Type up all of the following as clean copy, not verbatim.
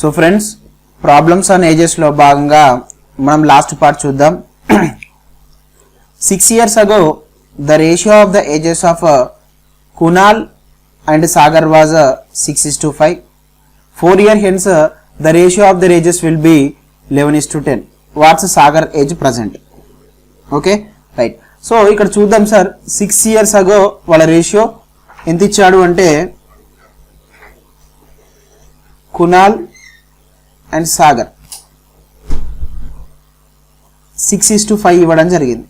So friends, problems on ages లో భాగంగా మనం లాస్ట్ పార్ట్ చూద్దాం. 6 years ago the ratio of the ages of Kunal and Sagar was 6:5. 4 years hence the ratio of their ages will be 11:10. What's Sagar age present? Okay, right. So ఇక్కడ చూద్దాం sir, 6 years ago వాళ్ళ ratio ఎంత ఇచ్చాడు అంటే Kunal and Sagar 6:5 ఇవ్వడం జరిగింది.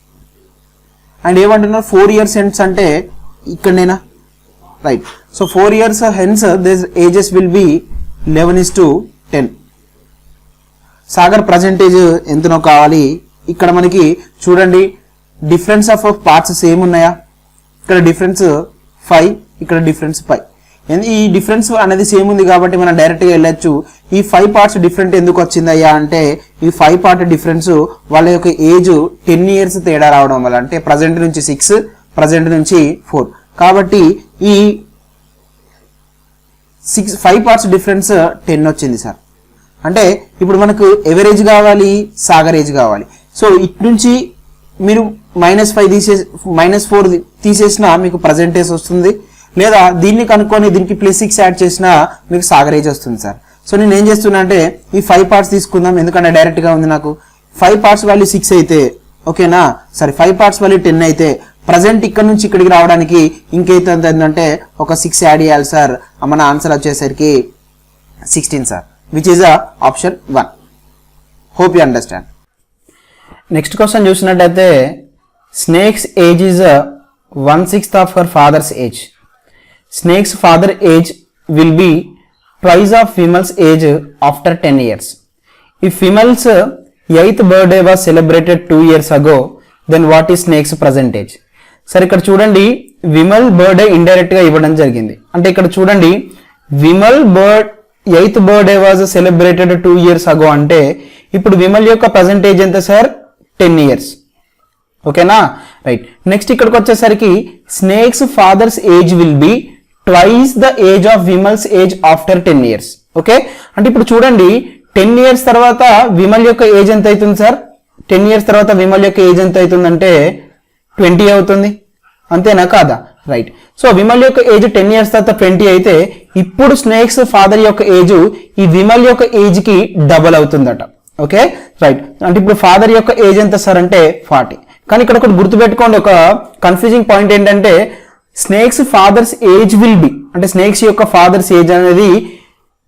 And ఏమంటున్నారు 4 years hence అంటే ఇక్కడనేనా, right. So 4 years hence this ages will be 11:10. Sagar percentage ఎంతనో కావాలి. ఇక్కడ మనకి చూడండి డిఫరెన్స్ ఆఫ్ పార్ట్స్ సేమ్ ఉన్నాయా, ఇక్కడ డిఫరెన్స్ 5, ఇక్కడ డిఫరెన్స్ 5. ఈ డిఫరెన్స్ అనేది సేమ్ ఉంది కాబట్టి మనం డైరెక్ట్గా వెళ్ళొచ్చు. ఈ 5 parts డిఫరెంట్ ఎందుకు వచ్చిందయ్యా అంటే ఈ 5 part డిఫరెన్స్ వాళ్ళ యొక్క ఏజ్ 10 years తేడా రావడం వల్ల, అంటే ప్రజెంట్ నుంచి 6, ప్రజెంట్ నుంచి 4. కాబట్టి ఈ 5 parts డిఫరెన్స్ 10 వచ్చింది సార్. అంటే ఇప్పుడు మనకు ఎవరేజ్ కావాలి, సాగర్ ఏజ్ కావాలి. సో ఇటు నుంచి మీరు -4 తీసేసినా మీకు పర్సెంటేజ్ వస్తుంది, లేదా దీన్ని కనుక్కొని దీనికి +6 యాడ్ చేసినా మీకు సాగర్ ఏజ్ వస్తుంది సార్. సో నేను ఏం చేస్తున్నా అంటే ఈ 5 parts తీసుకుందాం, ఎందుకంటే డైరెక్ట్గా ఉంది నాకు. 5 parts వాల్యూ 6 అయితే ఓకేనా, సరే 5 parts వాల్యూ 10 అయితే ప్రజెంట్ ఇక్కడ నుంచి ఇక్కడికి రావడానికి ఇంకైతే ఏంటంటే ఒక 6 యాడ్ చేయాలి సార్. మన ఆన్సర్ వచ్చేసరికి 16 sir, which is option 1. Hope you understand. Next question చూసినట్టయితే snakes age is 1/6 of her father's age. Snake's father age will be twice of female's age after 10 years. If female's 8th birthday was celebrated 2 years ago, then what is snake's present age? సరే ఇక్కడ చూడండి, Vimal birthday indirect గా ఇవ్వడం జరిగింది. అంటే ఇక్కడ చూడండి Vimal 8th birthday was celebrated 2 years ago అంటే ఇప్పుడు విమల్ యొక్క ప్రజెంట్ ఏజ్ ఎంత సార్, 10 years. ఓకేనా, రైట్. నెక్స్ట్ ఇక్కడికి వచ్చేసరికి snakes father's age will be twice the age of Vimal's age after 10 years. Okay, అంటే ఇప్పుడు చూడండి 10 years తర్వాత విమల్ యొక్క ఏజ్ ఎంత అవుతుంది సార్, 10 years తర్వాత విమల్ యొక్క ఏజ్ ఎంత అవుతుందంటే 20 అవుతుంది, అంతేనా కాదా, రైట్. సో విమల్ యొక్క ఏజ్ 10 years తర్వాత 20 అయితే ఇప్పుడు స్నేక్స్ ఫాదర్ యొక్క ఏజ్ ఈ విమల్ యొక్క ఏజ్ కి డబుల్ అవుతుందట. Okay, right. అంటే ఇప్పుడు ఫాదర్ యొక్క ఏజ్ ఎంత సార్ అంటే 40. కానీ ఇక్కడ ఒకటి గుర్తుపెట్టుకోండి, ఒక కన్ఫ్యూజింగ్ పాయింట్ ఏంటంటే snake's father's age will be, అంటే స్నేక్స్ యొక్క ఫాదర్స్ ఏజ్ అనేది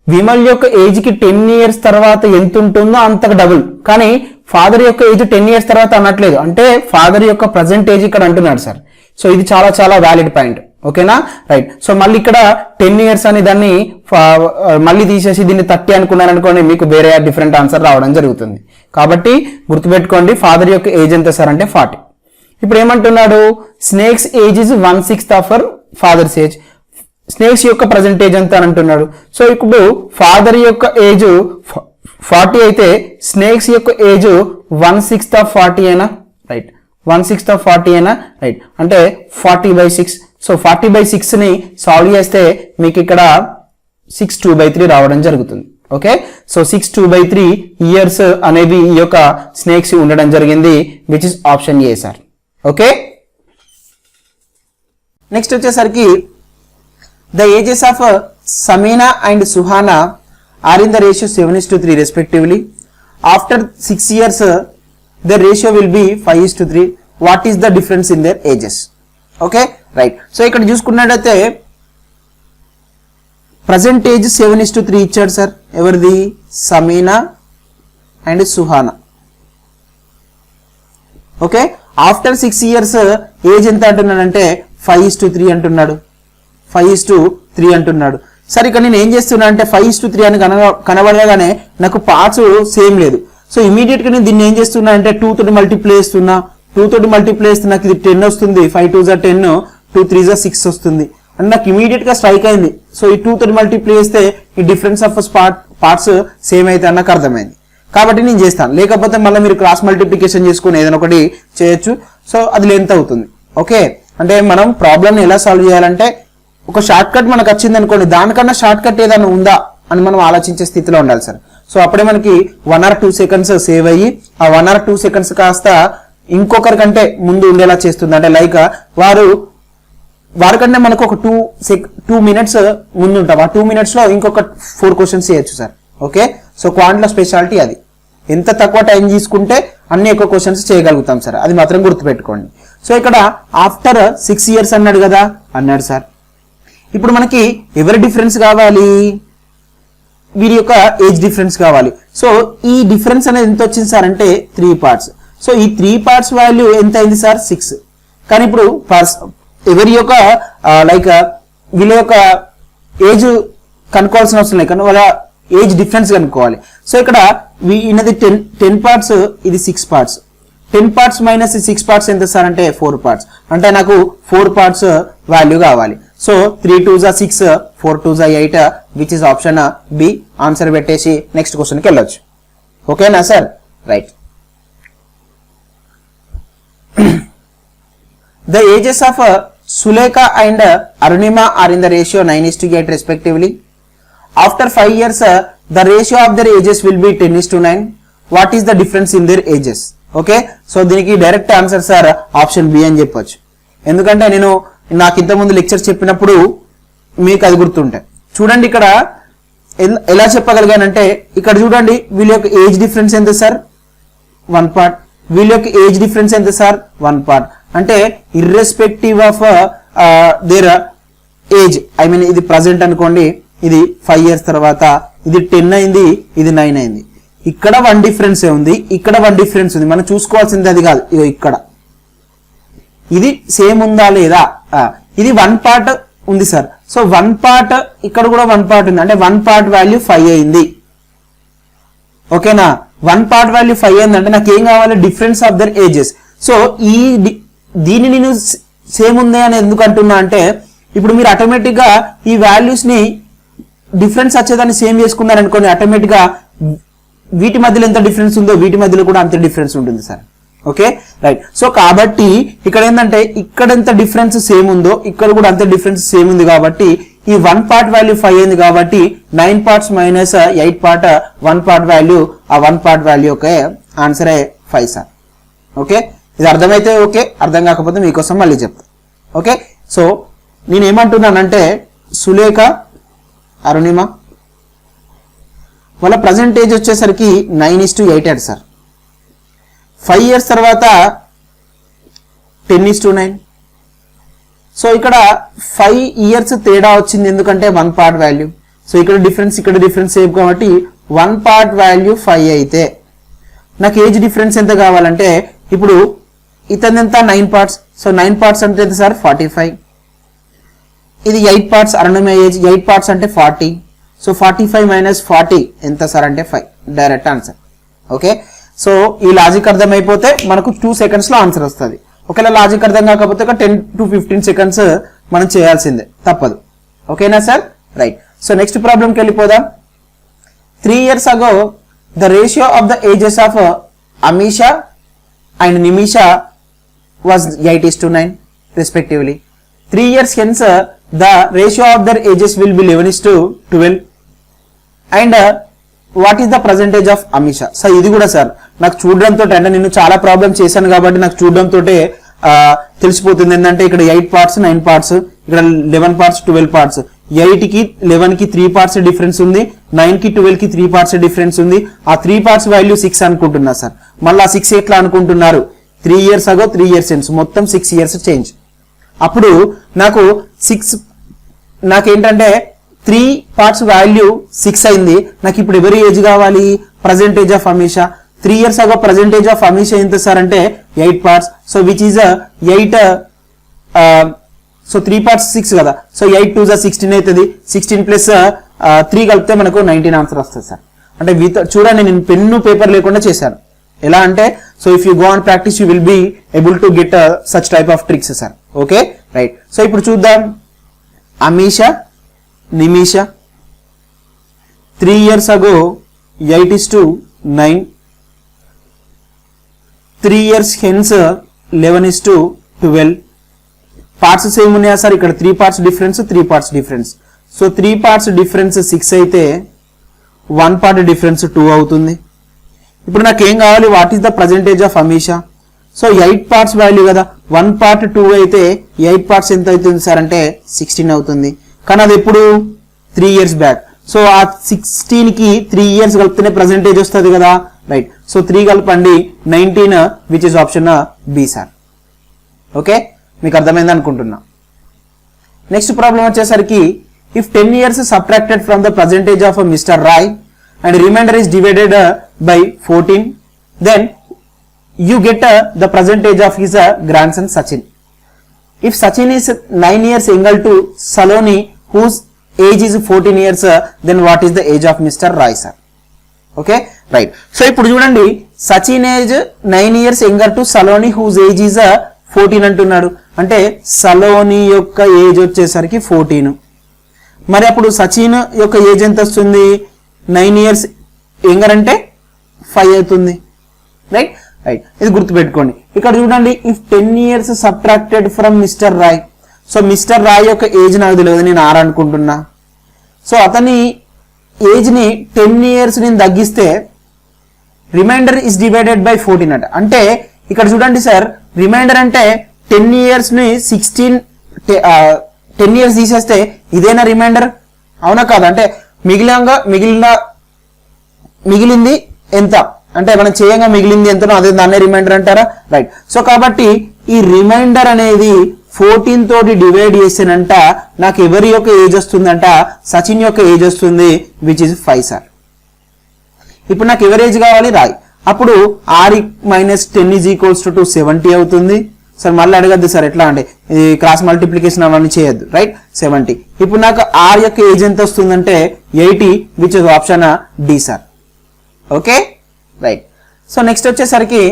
విమల్ యొక్క ఏజ్ కి 10 years తర్వాత ఎంత ఉంటుందో అంతకు డబుల్. కానీ ఫాదర్ యొక్క ఏజ్ 10 years తర్వాత అనట్లేదు, అంటే ఫాదర్ యొక్క ప్రజెంట్ ఏజ్ ఇక్కడ అంటున్నాడు సార్. సో ఇది చాలా చాలా వ్యాలిడ్ పాయింట్. ఓకేనా, రైట్. సో మళ్ళీ ఇక్కడ 10 years అని దాన్ని మళ్ళీ తీసేసి దీన్ని 30 అనుకున్నారనుకోండి, మీకు వేరే డిఫరెంట్ ఆన్సర్ రావడం జరుగుతుంది. కాబట్టి గుర్తుపెట్టుకోండి ఫాదర్ యొక్క ఏజ్ ఎంత సార్ అంటే 40. ఇప్పుడు ఏమంటున్నాడు, snakes age is 1/6 of her father's age. Snakes యొక్క ప్రజెంట్ ఏజ్ ఎంత అని అంటున్నాడు. సో ఇప్పుడు ఫాదర్ యొక్క ఏజ్ 40 అయితే స్నేక్స్ యొక్క ఏజ్ 1/6 of 40 అయినా, రైట్. 1/6 of 40 అయినా, రైట్. అంటే 40/6. సో 40/6 ని సాల్వ్ చేస్తే మీకు ఇక్కడ 6/2/3 రావడం జరుగుతుంది. ఓకే, సో 6/2/3 years అనేవి ఈ యొక్క స్నేక్స్ ఉండడం జరిగింది, which is option A sir. Okay, next వచ్చేసరికి the ages of Samina and Suhana are in the ratio 7:3 respectively. After 6 years the ratio will be 5:3. What is the difference in their ages? Okay, right. So ఇక్కడ చూసుకున్నట్టయితే present age 7:3 ఇచ్చాడు sir. ఎవరిది? Samina and Suhana. Okay, after 6 years age ఎంత అంటున్నాడంటే 5:3 అంటున్నాడు, 5:3 అంటున్నాడు. సరే ఇక్కడ నేను ఏం చేస్తున్నా అంటే 5:3 అని కనబడగానే నాకు పార్ట్స్ సేమ్ లేదు. సో ఇమీడియట్ గా నేను దీన్ని ఏం చేస్తున్నా అంటే 2 తోటి మల్టిప్లై చేస్తున్నా. 2 తోటి మల్టిప్లై చేస్తే నాకు ఇది 10 వస్తుంది, 5 2 = 10, 2 3 = 6 వస్తుంది. అండ్ నాకు ఇమీడియట్ గా స్ట్రైక్ అయింది. సో ఈ 2 తోటి మల్టిప్లై చేస్తే ఈ డిఫరెన్స్ ఆఫ్ పార్ట్స్ సేమ్ అయితే నాకు అర్థమైంది. కాబట్టి నేను చేస్తాను, లేకపోతే మళ్ళీ మీరు క్రాస్ మల్టిప్లికేషన్ చేసుకుని ఏదైనా ఒకటి చేయొచ్చు. సో అది లెంత్ అవుతుంది. ఓకే, అంటే మనం ప్రాబ్లమ్ ని ఎలా సాల్వ్ చేయాలంటే ఒక షార్ట్ కట్ మనకు వచ్చింది అనుకోండి, దానికన్నా షార్ట్ కట్ ఏదైనా ఉందా అని మనం ఆలోచించే స్థితిలో ఉండాలి సార్. సో అప్పుడే మనకి 1 or 2 seconds సేవ్ అయ్యి ఆ 1 or 2 seconds కాస్త ఇంకొకరి కంటే ముందు ఉండేలా చేస్తుంది. అంటే లైక్ వారికంటే మనకు ఒక 2 minutes ముందు ఉంటాం. ఆ 2 minutes లో ఇంకొక 4 questions చేయొచ్చు సార్. ఓకే, సో క్వాంట్లో స్పెషాలిటీ అది. ఎంత తక్కువ టైం తీసుకుంటే అన్ని ఎక్కువ క్వశ్చన్స్ చేయగలుగుతాం సార్, అది మాత్రం గుర్తుపెట్టుకోండి. సో ఇక్కడ ఆఫ్టర్ 6 years అన్నాడు కదా, అన్నాడు సార్. ఇప్పుడు మనకి ఎవరి డిఫరెన్స్ కావాలి, వీరి యొక్క ఏజ్ డిఫరెన్స్ కావాలి. సో ఈ డిఫరెన్స్ అనేది ఎంత వచ్చింది సార్ అంటే 3 parts. సో ఈ 3 parts వాల్యూ ఎంత అయింది సార్ 6. కానీ ఇప్పుడు ఎవరి యొక్క లైక్ వీళ్ళ యొక్క ఏజ్ కనుక్కోవాల్సిన అవసరం లేదు, కానీ వాళ్ళ ఏజ్ డిఫరెన్స్ కనుక్కోవాలి. సో ఇక్కడ ఈయనది 10 parts, ఇది 6 parts. 10 parts మైనస్ 6 parts ఎంత సార్ అంటే 4 parts. అంటే నాకు 4 parts వాల్యూ కావాలి. So 3 2s are 6, 4 2s are 8, which is option b. Answer పెట్టేసి నెక్స్ట్ క్వశ్చన్కి వెళ్ళొచ్చు. ఓకేనా sir, right. The ages of Sulekha and Arunima are in the ratio 9:8 respectively. After 5 years, the ratio of their ages will be 10:9. What is the difference in their ages? Okay, so దీనికి direct answer sir option B అని చెప్పొచ్చు. ఎందుకంటే నేను నాకు ఇంతకుముందు lecture చెప్పినప్పుడు మీకు అది గుర్తుంటాయి. చూడండి ఇక్కడ ఎలా చెప్పగలిగానంటే, ఇక్కడ చూడండి వీళ్ళ యొక్క ఏజ్ డిఫరెన్స్ ఎంత సార్ 1 part, వీళ్ళ యొక్క ఏజ్ డిఫరెన్స్ ఎంత సార్ 1 part. అంటే irrespective of their age, I mean ఇది ప్రజెంట్ అనుకోండి, ఇది 5 years తర్వాత ఇది 10 అయింది, ఇది 9 అయింది. ఇక్కడ 1 difference ఉంది, ఇక్కడ 1 difference ఉంది. మనం చూసుకోవాల్సింది అది కాదు, ఇదో ఇక్కడ ఇది సేమ్ ఉందా లేదా. ఇది 1 part ఉంది సార్. సో 1 part ఇక్కడ కూడా 1 part ఉంది, అంటే 1 part వాల్యూ 5 అయింది. ఓకేనా, 1 part వాల్యూ 5 అయింది అంటే నాకు ఏం కావాలి, difference of their ages. So దీన్ని నేను సేమ్ ఉంది అని ఎందుకు అంటున్నా అంటే, ఇప్పుడు మీరు ఆటోమేటిక్ గా ఈ వాల్యూస్ ని డిఫరెన్స్ వచ్చేదాన్ని సేమ్ చేసుకున్నారు అనుకోండి, ఆటోమేటిక్ గా వీటి మధ్యలో ఎంత డిఫరెన్స్ ఉందో వీటి మధ్యలో కూడా అంత డిఫరెన్స్ ఉంటుంది సార్. Okay, right. సో కాబట్టి ఇక్కడ ఏంటంటే ఇక్కడ ఎంత డిఫరెన్స్ సేమ్ ఉందో ఇక్కడ కూడా అంత డిఫరెన్స్ సేమ్ ఉంది. కాబట్టి ఈ 1 part వాల్యూ 5 అయింది, కాబట్టి 9 parts minus 8 part 1 part value, ఆ 1 part వాల్యూ ఓకే ఆన్సరే 5 సార్. ఓకే, ఇది అర్థమైతే ఓకే, అర్థం కాకపోతే మీకోసం మళ్ళీ చెప్తా. ఓకే, సో నేను ఏమంటున్నానంటే సులేఖ అరుణిమ వాళ్ళ ప్రజెంట్ ఏజ్ వచ్చేసరికి 9:8 సార్. 5 years తర్వాత 10:9. సో ఇక్కడ 5 years తేడా వచ్చింది, ఎందుకంటే 1 part వాల్యూ. సో ఇక్కడ డిఫరెన్స్ సేమ్ కాబట్టి 1 part వాల్యూ 5 అయితే నాకు ఏజ్ డిఫరెన్స్ ఎంత కావాలంటే, ఇప్పుడు ఇతని ఎంత 9 parts. సో 9 parts అంటే ఎంత సార్ 45. ఇది 8 parts, అరుణిమ ఏజ్ 8 parts అంటే 40. సో 45 మైనస్ 40 ఎంత సార్ అంటే 5. Direct answer. ఓకే, సో ఈ లాజిక్ అర్థమైపోతే మనకు 2 seconds లో ఆన్సర్ వస్తుంది. ఒకవేళ లాజిక్ అర్థం కాకపోతే ఒక 10 to 15 seconds మనం చేయాల్సిందే, తప్పదు. ఓకేనా సార్, రైట్. సో నెక్స్ట్ ప్రాబ్లంకి వెళ్ళిపోదాం. 3 years ago the ratio of the ages of Amisha and Nimisha was 8:9 respectively. 3 years hence the ratio of their ages will be 11:12. And what is the percentage of Amisha. Sir ఇది కూడా sir నాకు చూడడంతో, అంటే నేను చాలా problem చేశాను కాబట్టి నాకు చూడడంతో తెలిసిపోతుంది. ఏంటంటే ఇక్కడ 8 parts 9 parts, ఇక్కడ 11 parts 12 parts, 8 కి 11 కి 3 parts డిఫరెన్స్ ఉంది, 9 కి 12 కి 3 parts డిఫరెన్స్ ఉంది. ఆ 3 parts వాల్యూ 6 అనుకుంటున్నా సార్. మళ్ళీ 6 ఎట్లా అనుకుంటున్నారు, 3 years ago 3 years since, మొత్తం 6 years చేంజ్. అప్పుడు నాకేంటంటే 3 parts వాల్యూ 6 అయింది. నాకు ఇప్పుడు ఎవరి ఏజ్ కావాలి, percentage of Amisha. 3 years ago percentage of Amisha ఎంత సార్ అంటే 8 parts. So which is 8, so 3 parts 6 కదా. సో 8 2 16 అవుతుంది. 16 ప్లస్ 3 కలిపితే మనకు 19 ఆన్సర్ వస్తుంది సార్. అంటే చూడండి నేను పెన్ను పేపర్ లేకుండా చేశాను. ఎలా అంటే, so if you go on practice you will be able to get such type of tricks sir. Okay, right. So ఇప్పుడు చూద్దాం. Amisha, Nimisha 3 years ago 8:9. 3 years hence 11:12. Parts same ఉన్నాయా సార్, ఇక్కడ 3 parts difference 3 parts difference. So 3 parts difference 6 అయితే 1 part difference 2 అవుతుంది. ఇప్పుడు నాకు ఏం కావాలి, what is the percentage of Ameesha? So 8 parts value కదా, 1 పార్ట్ 2 అయితే 8 పార్ట్స్ ఎంత అవుతుంది సార్ అంటే 16 అవుతుంది. కానీ అది ఎప్పుడు 3 years బ్యాక్. సో ఆ 16కి 3 years కలిపితేనే పర్సెంటేజ్ వస్తుంది కదా, రైట్. సో 3 కలపండి 19, which is option b sir. Okay, మీకు అర్థమైంది అనుకుంటున్నా. నెక్స్ట్ ప్రాబ్లం వచ్చేసరికి, if 10 years subtracted from the percentage of mister Roy and remainder is divided by 14, then you get the percentage of his grandson Sachin. If Sachin is 9 years younger to Saloni, whose age is 14 years, then what is the age of Mr. Roy sir? Okay, right. So ఇప్పుడు చూడండి, Sachin age 9 years younger to Saloni, whose age is 14 అంటున్నాడు. అంటే సలోని యొక్క age వచ్చేసరికి 14. మరి అప్పుడు సచిన్ యొక్క age ఎంత వస్తుంది? 9 years యంగర్ అంటే 5 అవుతుంది, రైట్. రైట్, ఇది గుర్తుపెట్టుకోండి. ఇక్కడ చూడండి, if 10 years subtracted from mister Roy. So mister Roy యొక్క ఏజ్ నాకు తెలియదు, నేను 6 అనుకుంటున్నా. సో అతని ఏజ్ ని 10 years నేను తగ్గిస్తే రిమైండర్ ఇస్ డివైడెడ్ బై 14 అంట. అంటే ఇక్కడ చూడండి సార్, రిమైండర్ అంటే 10 years ని 10 years తీసేస్తే ఇదేనా రిమైండర్, అవునా కాదా? అంటే మిగిలింది ఎంత అంటే మనం చేయంగా మిగిలింది ఎంతనో అదే దాన్నే రిమైండర్ అంటారా, రైట్. సో కాబట్టి ఈ రిమైండర్ అనేది 14 తోటి డివైడ్ చేసానంట, నాకు ఎవరి యొక్క ఏజ్ వస్తుందంట? సచిన్ యొక్క ఏజ్ వస్తుంది, విచ్ ఇస్ 5 సార్. ఇప్పుడు నాకు ఎవరి ఏజ్ కావాలి? రాయ్. అప్పుడు r - 10 = 70 అవుతుంది. సార్ మళ్ళీ అడగద్దు సార్, ఎట్లా అంటే ఇది క్రాస్ మల్టిప్లికేషన్ అవన్నీ చేయొద్దు, రైట్. 70. ఇప్పుడు నాకు r యొక్క ఏజ్ ఎంత వస్తుందంటే 80, which is option d sir. Okay, right. So next వచ్చేసరికి,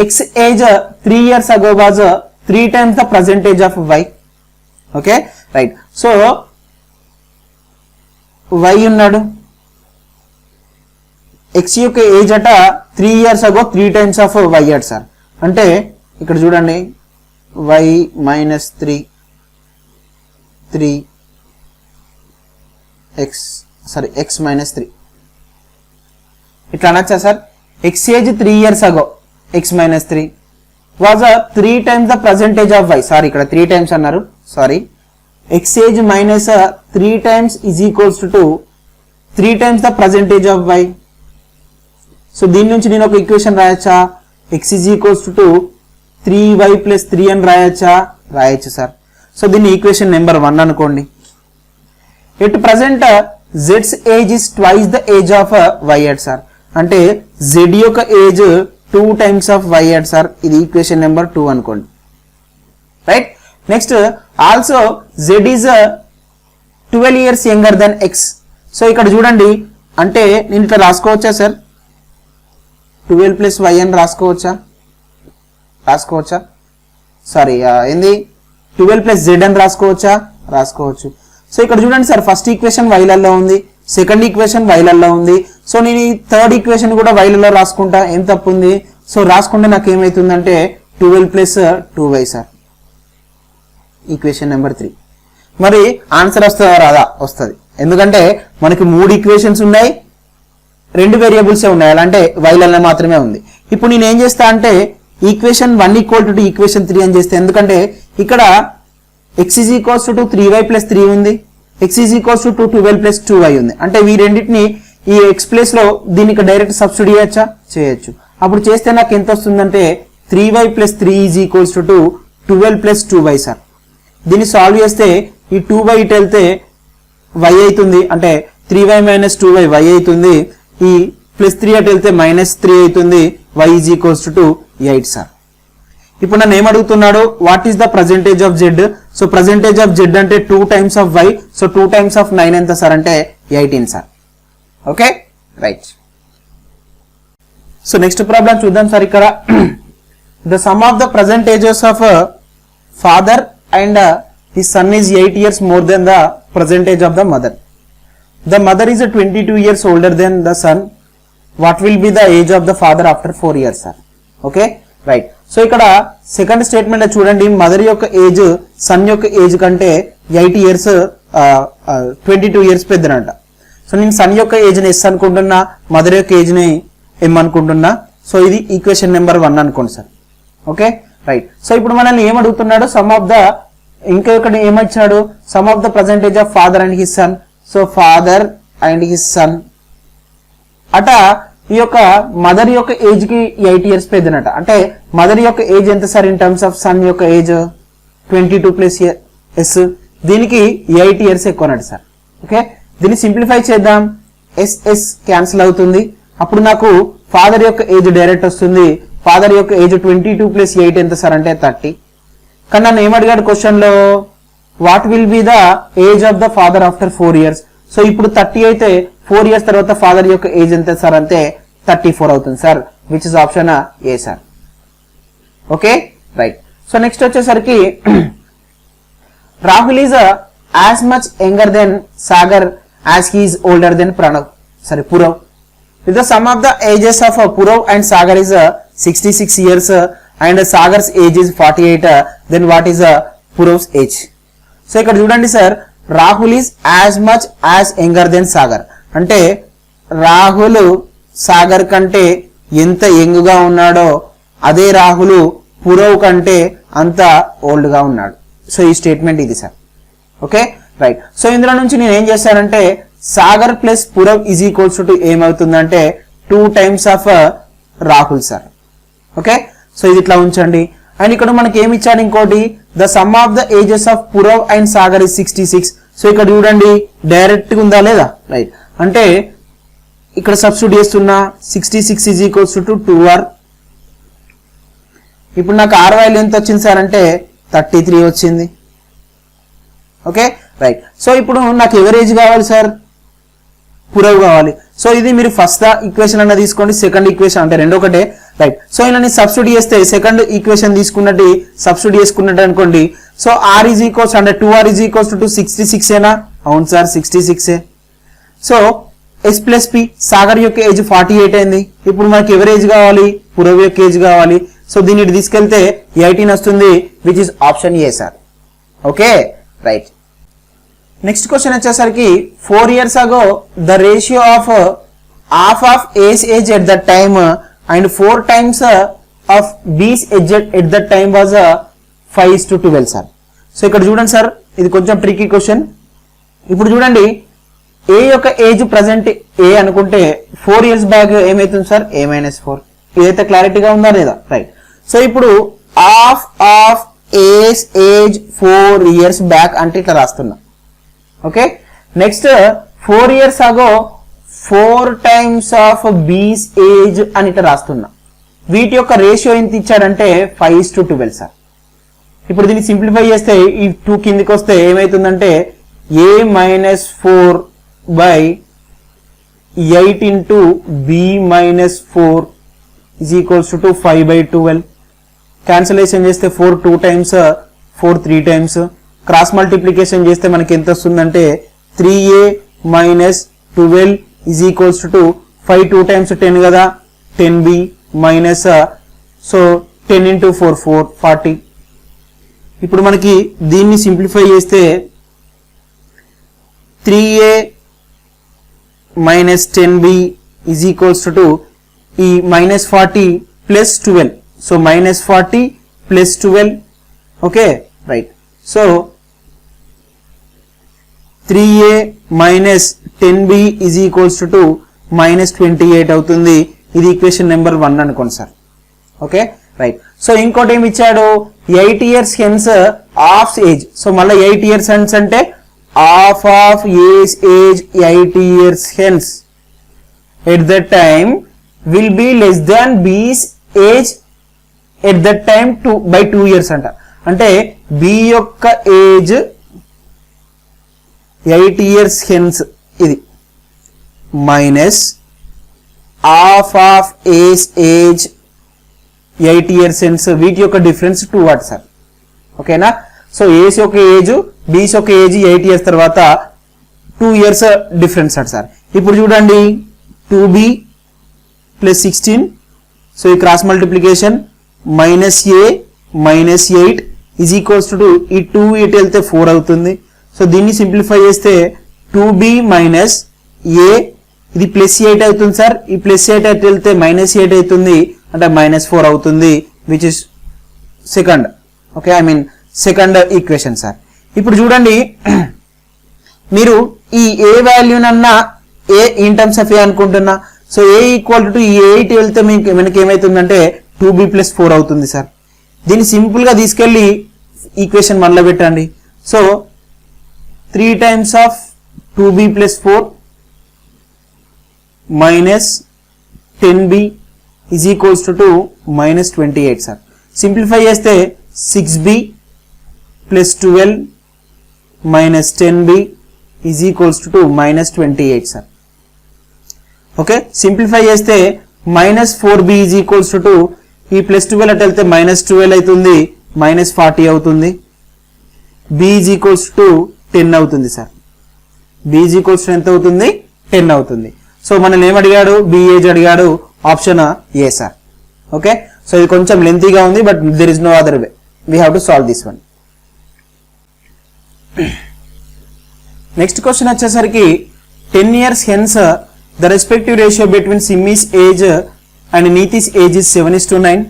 x age 3 years ago was 3 times the percentage of y. Okay, right. So y ఉన్నాడు, ఎక్స్ యొక్క ఏజ్ అట 3 years ago 3 times of y అట sir. అంటే ఇక్కడ చూడండి, y - 3 x - 3 ఇట్లా అనొచ్చా sir? X age 3 years ago x - 3 was 3 times the percentage of y. Sorry, ఇక్కడ 3 times అన్నారు, sorry. X age minus 3 times is equals to 3 times the percentage of y. So దీని నుంచి నేను ఒక ఈక్వేషన్ రాయొచ్చా? x is equals to 3y + 3 అని రాయొచ్చు sir. So దీన్ని ఈక్వేషన్ నెంబర్ 1 అనుకోండి. At present z's age is twice the age of y at sir. అంటే z యొక్క age 2 times of y at sir. ఇది ఈక్వేషన్ నెంబర్ 2 అనుకోండి, right. Next also z is 12 years younger than x. So ఇక్కడ చూడండి, అంటే నేను ఇట్లా రాసుకోవచ్చా sir? 12 + y అని రాసుకోవచ్చా? సారీ, ఏంది 12 + z అని రాసుకోవచ్చు. సో ఇక్కడ చూడండి సార్, ఫస్ట్ ఈక్వేషన్ వైలలో ఉంది, సెకండ్ ఈక్వేషన్ వైలలో ఉంది. సో నేను ఈ థర్డ్ ఈక్వేషన్ కూడా వైలలో రాసుకుంటా, ఏం తప్పు ఉంది? సో రాసుకుంటే నాకు ఏమవుతుందంటే 12 + 2y సార్, ఈక్వేషన్ నెంబర్ 3. మరి ఆన్సర్ వస్తుందా రాదా? వస్తుంది. ఎందుకంటే మనకి 3 ఈక్వేషన్స్ ఉన్నాయి, 2 వేరియబుల్సే ఉన్నాయి, అంటే వైలలో మాత్రమే ఉంది. ఇప్పుడు నేను ఏం చేస్తా అంటే ఈక్వేషన్ 1 = ఈక్వేషన్ 3 అని చేస్తే, ఎందుకంటే ఇక్కడ x is equals to 3y + 3 ఉంది, x is equals to 12 + 2y ఉంది. అంటే ఈ రెండింటిని ఈ x ప్లేస్ లో దీనికి డైరెక్ట్ సబ్స్టిట్యూట్ చేయొచ్చు. అప్పుడు చేస్తే నాకు ఎంత వస్తుందంటే 3y + 3 is equals to 12 + 2y sir. దీన్ని సాల్వ్ చేస్తే ఈ 2y ఇటు వెళ్తే y అవుతుంది, అంటే 3y - 2y y అవుతుంది. ఈ +3 అటు వెళ్తే -3 అవుతుంది, y is equals to 8 sir. ఇప్పుడు నన్ను ఏమడుగుతున్నాడు? What is the percentage of z? So percentage of z అంటే 2 times of y. So 2 times of 9 ఎంత సార్ అంటే 18 sir. Okay, right. So next problem చూద్దాం సార్. ఇక్కడ the sum of the percentages of father and his son is 8 years more than the percentage of the mother. The mother is 22 years older than the sun. What will be the age of the father after 4 years sir? Okay, right. So ఇక్కడ second statement చూడండి, mother యొక్క age sun యొక్క age కంటే 8 years 22 years పెద్దనంట. So నేను sun యొక్క ఏజ్ని yes అనుకుంటున్నా, mother యొక్క ఏజ్ని ఎం అనుకుంటున్నా. సో ఇది ఈక్వేషన్ నెంబర్ 1 అనుకోండి సార్. Okay right. సో ఇప్పుడు మనల్ని ఏమడుగుతున్నాడు, సమ్ ఆఫ్ ద ఇంకా ఇక్కడ ఏమొచ్చాడు, sum of the percentage of father and his son. So father and his son అట ఈ యొక్క మదర్ యొక్క ఏజ్ కి 8 years పెద్దనట. అంటే మదర్ యొక్క ఏజ్ ఎంత sir in terms of son యొక్క ఏజ్ 22 ప్లస్ ఎస్, దీనికి 8 years ఎక్కువ అన్నట్టు సార్. ఓకే దీన్ని సింప్లిఫై చేద్దాం, ఎస్ క్యాన్సిల్ అవుతుంది. అప్పుడు నాకు ఫాదర్ యొక్క ఏజ్ డైరెక్ట్ వస్తుంది. ఫాదర్ యొక్క ఏజ్ 22 ప్లస్ 8 ఎంత సార్ అంటే 30. కానీ నన్ను ఏమడిగాడు క్వశ్చన్ లో, what will be the age of the father after 4 years. So ఇప్పుడు 30 అయితే 4 years తర్వాత ఫాదర్ యొక్క ఏజ్ ఎంత సార్ అంటే 34 అవుతుంది sir, which is option A sir. Okay right. So next వచ్చేసరికి Rahul is as much younger than Sagar as he is older than Purav. With the sum of the ages of Purav and Sagar is 66 years and Sagar's age is 48, then what is Purav's age? So ఇక్కడ చూడండి sir, Rahul is as much as younger than Sagar అంటే రాహుల్ సాగర్ కంటే ఎంత young గా ఉన్నాడో అదే రాహుల్ పురవ్ కంటే అంత ఓల్డ్ గా ఉన్నాడు. సో ఈ స్టేట్మెంట్ ఇది సార్. Okay right. సో ఇందులో నుంచి నేను ఏం చేశానంటే Sagar plus Purav is equals to ఏమవుతుందంటే 2 times of Rahul sir. Okay so ఇది ఇట్లా ఉంచండి. అండ్ ఇక్కడ మనకి ఏమి ఇచ్చాడు ఇంకోటి, the sum of the ages of Purav and Sagar is 66. So ఇక్కడ చూడండి డైరెక్ట్ గా ఉందా లేదా, రైట్. అంటే ఇక్కడ సబ్స్టిట్యూట్ చేస్తున్నా 66 ఈజ్ ఈక్వల్స్ టు 2r. ఇప్పుడు నాకు ఆర్ వాల్యూ ఎంత వచ్చింది సార్ అంటే 33 వచ్చింది. Okay right. సో ఇప్పుడు నాకు ఎవరేజ్ కావాలి సార్, పురవ్ కావాలి. సో ఇది మీరు ఫస్ట్ ఈక్వేషన్ అన్న తీసుకోండి, సెకండ్ ఈక్వేషన్ అంటే రెండు ఒకటే, రైట్. సో ఇలా సబ్స్టిట్యూట్ చేస్తే సెకండ్ ఈక్వేషన్ తీసుకున్నట్టు సబ్స్టిట్యూట్ చేసుకున్నట్టు అనుకోండి. సో ఆర్ ఈజ్ ఈక్వల్స్ అంటే 2r ఈజ్ ఈక్వల్స్ టు 66 ఏనా, అవును sir 66. So s plus p, Sagar యొక్క ఏజ్ 48 అయింది. ఇప్పుడు మనకి ఎవరేజ్ కావాలి, పురవ్ యొక్క ఏజ్ కావాలి. సో దీన్ని తీసుకెళ్తే 18 వస్తుంది, which is option A sir. Okay right. Next question వచ్చేసరికి 4 years ago the ratio of half of A's age at that time and 4 times of B's age at that time was 5:12 sir. So ఇక్కడ చూడండి sir, ఇది కొంచెం tricky question. ఇప్పుడు చూడండి ఏ యొక్క age present ఏ అనుకుంటే 4 years back ఏమైతుంది సార్ A-4. ఇదైతే క్లారిటీగా ఉందా లేదా, రైట్. సో ఇప్పుడు half of A's age 4 years back అంటే ఇట్లా రాస్తున్నా. Okay next 4 years ago 4 times of B's age అని ఇట్లా రాస్తున్నా. వీటి యొక్క రేషియో ఎంత ఇచ్చాడంటే 5:12 సార్. ఇప్పుడు దీన్ని సింప్లిఫై చేస్తే ఈ 2 కిందికి వస్తే ఏమైతుందంటే A-4/8 into B-4 is equals to 5/12. Cancellation చేస్తే 4 2 times, 4 3 times. క్రాస్ మల్టిప్లికేషన్ చేస్తే మనకి ఎంత వస్తుందంటే 3a minus 12 is equals to 5 2 times 10 కదా, 10b minus సో 10 into 4 40. ఇప్పుడు మనకి దీన్ని సింప్లిఫై చేస్తే 3a minus 10b is equals to ఈ minus 40 plus 12. So minus 40 plus 12. Okay right. So 3a minus 10b is equals to minus 28 అవుతుంది. ఇది equation number 1 అనుకోండి sir. Okay right. So ఇంకోటి ఏమి ఇచ్చాడు, 8 years hence half age. So మళ్ళీ 8 years hence అంటే half of age 8 years hence at that time will be less than B's age at that time 2 years అంట. అంటే B యొక్క age 8 years hence ఇది minus half of age 8 years hence, వీటి యొక్క difference 2 what sir. ఓకేనా. So A's యొక్క age బీస్ యొక్క ఏజ్ 8 years తర్వాత 2 years డిఫరెన్స్ అంట సార్. ఇప్పుడు చూడండి 2b ప్లస్ 16. సో ఈ cross multiplication minus A minus 8 is equals to ఈ 2 ఇటు వెళ్తే 4 అవుతుంది. సో దీన్ని సింప్లిఫై చేస్తే 2b మైనస్ ఏ ఇది +8 అవుతుంది సార్. ఈ +8 అటు వెళ్తే -8 అవుతుంది అంటే -4 అవుతుంది which is second. Okay, I mean second equation sir. ఇప్పుడు చూడండి మీరు ఈ ఏ వాల్యూనన్నా ఏ ఇన్ టర్మ్స్ ఆఫ్ ఏ అనుకుంటున్నా. సో ఏ ఈక్వల్ టు ఈ 8 వెళ్తే మనకి ఏమవుతుందంటే 2b + 4 అవుతుంది సార్. దీన్ని సింపుల్ గా తీసుకెళ్లి ఈక్వేషన్ 1లో పెట్టండి. So 3 times of 2b + 4 minus 10b is equals to -28 sir. Simplify చేస్తే 6b + 12 minus 10b is equals to -28 sir. Okay, simplify చేస్తే -4b is equals to ఈ +12 అటు వెళ్తే -12 అవుతుంది, -40 అవుతుంది. b is equals to 10 అవుతుంది sir. b is equals to ఎంత అవుతుంది? 10 అవుతుంది. సో మనల్ని ఏమడిగాడు? b ఏజ్ అడిగాడు. ఆప్షన్ ఏ సార్. ఓకే, సో ఇది కొంచెం లెంతీగా ఉంది but there is no other way, we have to solve this one. Next question వచ్చేసరికి 10 years hence the respective ratio between Simi's age and Niti's age is 7:9.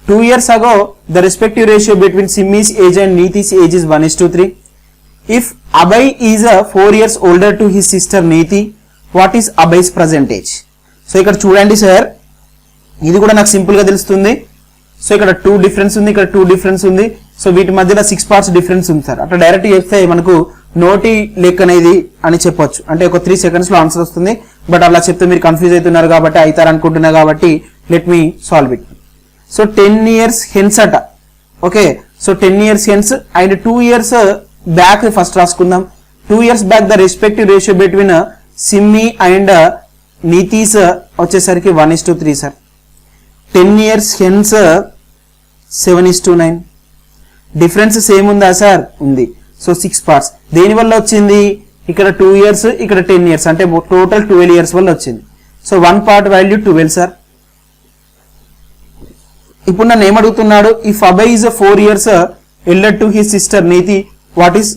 2 years ago the respective ratio between Simi's age and Niti's age is 1:3. If Abhay is 4 years older to his sister Niti, what is Abhay's present age? So ఇక్కడ చూడండి sir, ఇది కూడా నాకు simple గా తెలుస్తుంది. So ఇక్కడ 2 difference ఉంది, ఇక్కడ 2 డిఫరెన్స్ ఉంది. సో వీటి మధ్యలో 6 parts డిఫరెన్స్ ఉంది సార్. అట్లా డైరెక్ట్ చెప్తే మనకు నోటి లెక్క అనేది అని చెప్పొచ్చు, అంటే ఒక 3 seconds లో ఆన్సర్ వస్తుంది. బట్ అలా చెప్తే మీరు కన్ఫ్యూజ్ అవుతున్నారు కాబట్టి, అవుతారు అనుకుంటున్నారు కాబట్టి let me solve it. So 10 years hence అట. Okay, so 10 years hence and 2 years back first రాసుకుందాం. 2 years back the respective ratio between Simmi and Niti's వచ్చేసరికి 1:3 sir. 10 years hence 7:9. Difference same ఉందా సార్? ఉంది. So 6 parts. దేని వల్ల వచ్చింది? ఇక్కడ 2 years, ఇక్కడ 10 years, అంటే టోటల్ 12 years వల్ల వచ్చింది. So 1 part value 12 sir. ఇప్పుడు నన్ను ఏమడుగుతున్నాడు? If Abhay is 4 years elder to his sister Niti, what is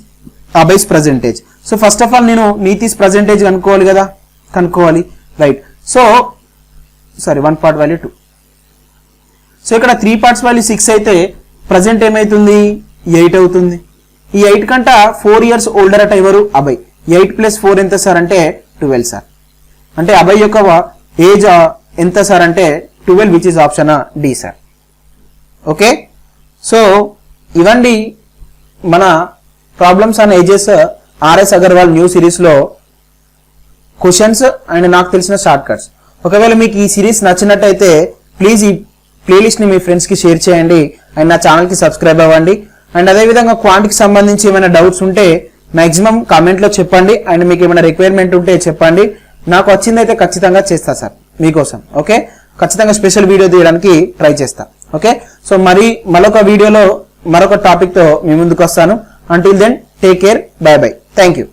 Abhay's percentage? So first of all నేను నీతీస్ పర్సెంటేజ్ కనుక్కోవాలి కదా, కనుక్కోవాలి, right. So sorry 1 part value 2. So ఇక్కడ 3 parts వాల్యూ 6 అయితే ప్రజెంట్ ఏమైతుంది? 8 అవుతుంది. ఈ 8 కంట 4 years ఓల్డర్ అట ఎవరు? అభయ్. 8 + 4 ఎంత సార్ అంటే 12 సార్. అంటే అభయ్ యొక్క ఏజ్ ఎంత సార్ అంటే 12, which is option d sir. Okay, so ఇవండి మన problems on ages R S Agarwal new series లో క్వశ్చన్స్ అండ్ నాకు తెలిసిన షార్ట్ కట్స్. ఒకవేళ మీకు ఈ సిరీస్ నచ్చినట్టయితే ప్లీజ్ ఈ ప్లేలిస్ట్ ని మీ ఫ్రెండ్స్ కి షేర్ చేయండి అండ్ నా ఛానల్ కి సబ్స్క్రైబ్ అవ్వండి. అండ్ అదేవిధంగా క్వాంటికి సంబంధించి ఏమైనా డౌట్స్ ఉంటే మాక్సిమం కామెంట్ లో చెప్పండి. అండ్ మీకు ఏమైనా రిక్వైర్మెంట్ ఉంటే చెప్పండి. నాకు వచ్చిందైతే ఖచ్చితంగా చేస్తా సార్ మీకోసం. ఓకే, ఖచ్చితంగా స్పెషల్ వీడియో తీయడానికి ట్రై చేస్తా. ఓకే, సో మరొక వీడియోలో మరొక టాపిక్ తో మీ ముందుకు వస్తాను. Until then, take care. Bye bye. Thank you.